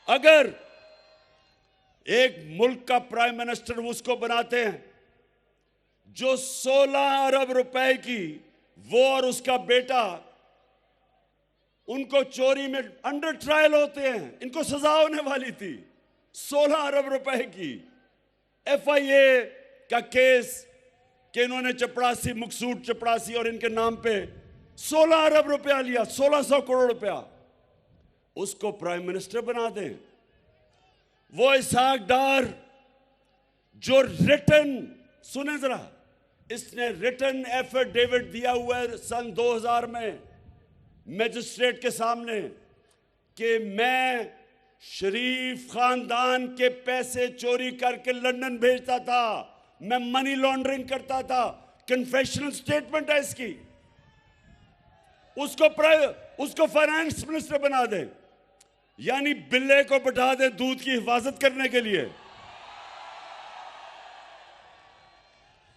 اگر ایک ملک کا پرائم منسٹر اس کو بناتے ہیں جو 16 ارب روپے کی، وہ اور اس کا بیٹا ان کو چوری میں انڈر ٹرائل ہوتے ہیں، ان کو سزا ہونے والی تھی 16 ارب روپے کی، ایف آئی اے کا کیس کہ انہوں نے چپڑاسی، مقصود چپڑاسی اور ان کے نام پہ 16 ارب روپیہ لیا، 1600 کروڑ روپیہ، اس کو پرائم منسٹر بنا دیں۔ وہ اسحاق ڈار جو ریٹن، سنیں ذرا، اس نے ریٹن ایفیڈیوٹ دیا ہوا ہے سن 2000 میں میجسٹریٹ کے سامنے کہ میں شریف خاندان کے پیسے چوری کر کے لندن بھیجتا تھا، میں منی لانڈرنگ کرتا تھا، کنفیشنل سٹیٹمنٹ ہے اس کی، اس کو فائنانس منسٹر بنا دیں، یعنی بلے کو بٹھا دیں دودھ کی حفاظت کرنے کے لیے۔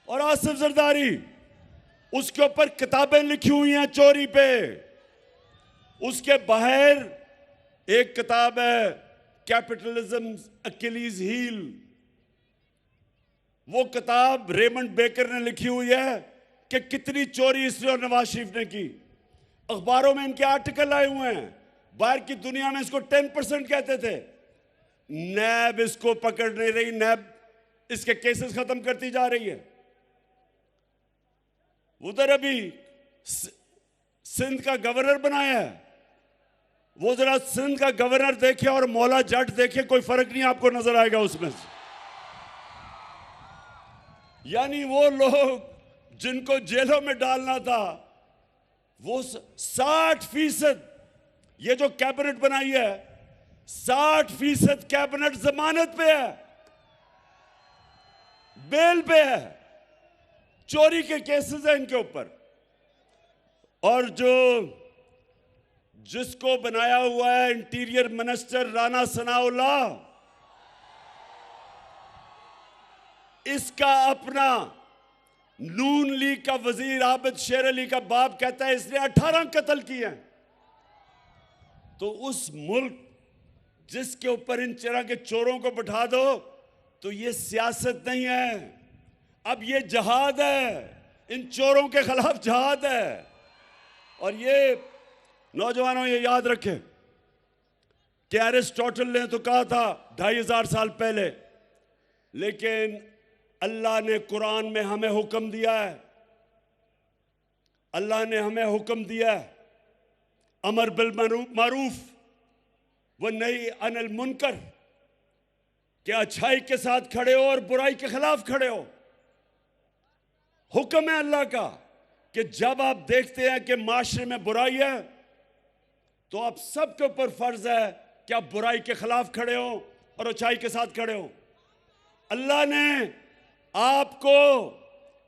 اور آصف زرداری، اس کے اوپر کتابیں لکھی ہوئی ہیں چوری پہ، اس کے باہر ایک کتاب ہے کیپٹلزم اکیلیز ہیل، وہ کتاب ریمنڈ بیکر نے لکھی ہوئی ہے کہ کتنی چوری اس نے اور نواز شریف نے کی۔ اخباروں میں ان کے آرٹیکل آئے ہوئے ہیں، باہر کی دنیا میں اس کو 10% کہتے تھے، نیب اس کو پکڑ نہیں رہی، نیب اس کے کیسز ختم کرتی جا رہی ہے۔ ادھر ابھی سندھ کا گورنر بنایا ہے، وہ ذرا سندھ کا گورنر دیکھے اور مولا جٹ دیکھے، کوئی فرق نہیں آپ کو نظر آئے گا اس میں سے۔ یعنی وہ لوگ جن کو جیلوں میں ڈالنا تھا، وہ 60%، یہ جو کیبنٹ بنائی ہے 60% کیبنٹ ضمانت پہ ہے، بیل پہ ہے، چوری کے کیسز ہیں ان کے اوپر۔ اور جس کو بنایا ہوا ہے انٹیریئر منسٹر رانا ثناء اللہ، اس کا اپنا نون لیگ کا وزیر عابد شیر علی کا باپ کہتا ہے اس نے 18 قتل کیے ہیں۔ تو اس ملک جس کے اوپر ان طرح کے چوروں کو بٹھا دو تو یہ سیاست نہیں ہے، اب یہ جہاد ہے، ان چوروں کے خلاف جہاد ہے۔ اور یہ نوجوانوں یہ یاد رکھیں کہ ایرسٹوٹل نے تو کہا تھا 2500 سال پہلے، لیکن اللہ نے قرآن میں ہمیں حکم دیا ہے، اللہ نے ہمیں حکم دیا ہے امر بالمعروف والنہی عن المنکر، کہ اچھائی کے ساتھ کھڑے ہو اور برائی کے خلاف کھڑے ہو۔ حکم ہے اللہ کا کہ جب آپ دیکھتے ہیں کہ معاشرے میں برائی ہے تو آپ سب کے اوپر فرض ہے کہ آپ برائی کے خلاف کھڑے ہو اور اچھائی کے ساتھ کھڑے ہو۔ اللہ نے آپ کو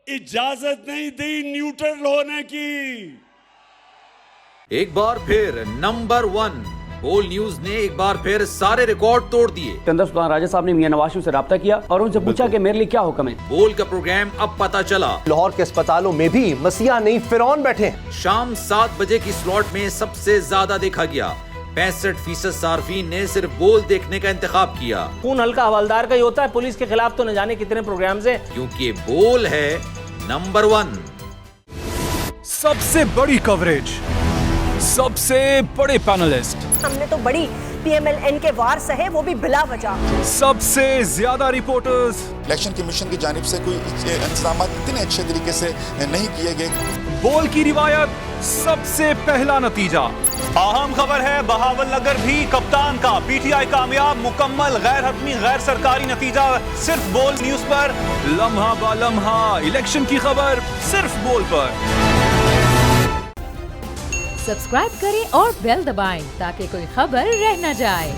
اجازت نہیں دی نیوٹرل ہونے کی۔ ایک بار پھر نمبر 1 بول نیوز نے ایک بار پھر سارے ریکارڈ توڑ دیے۔ سکندر سلطان راجہ صاحب نے میاں نواز شریف سے رابطہ کیا اور ان سے پوچھا کہ میرے لیے کیا حکم ہے۔ بول کا پروگرام اب پتا چلا، لاہور کے اسپتالوں میں بھی مسیح نہیں فرعون بیٹھے ہیں۔ شام 7 بجے کی سلاٹ میں سب سے زیادہ دیکھا گیا، 65% صارفین نے صرف بول دیکھنے کا انتخاب کیا۔ خون ہلکا حوالدار کا ہی ہوتا ہے، پولیس کے خلاف تو نہ جانے کتنے پروگرامز ہیں، کیونکہ بول ہے نمبر 1۔ سب سے بڑی کوریج، سب سے بڑے پینلسٹ، ہم نے تو بڑی پی ایم ایل این کے وار سہے، وہ بھی بلا وجہ، سب سے زیادہ رپورٹرز۔ الیکشن کمیشن کی جانب سے کوئی انتظامات اتنے اچھے طریقے سے نہیں کیے گئے۔ بول کی روایت، سب سے پہلا نتیجہ۔ اہم خبر ہے بہاول نگر بھی کپتان کا، پی ٹی آئی کامیاب، مکمل غیر حتمی غیر سرکاری نتیجہ صرف بول نیوز پر۔ لمحہ با لمحہ الیکشن کی خبر صرف بول پر۔ سبسکرائب کریں اور بیل دبائیں تاکہ کوئی خبر رہ نہ جائے۔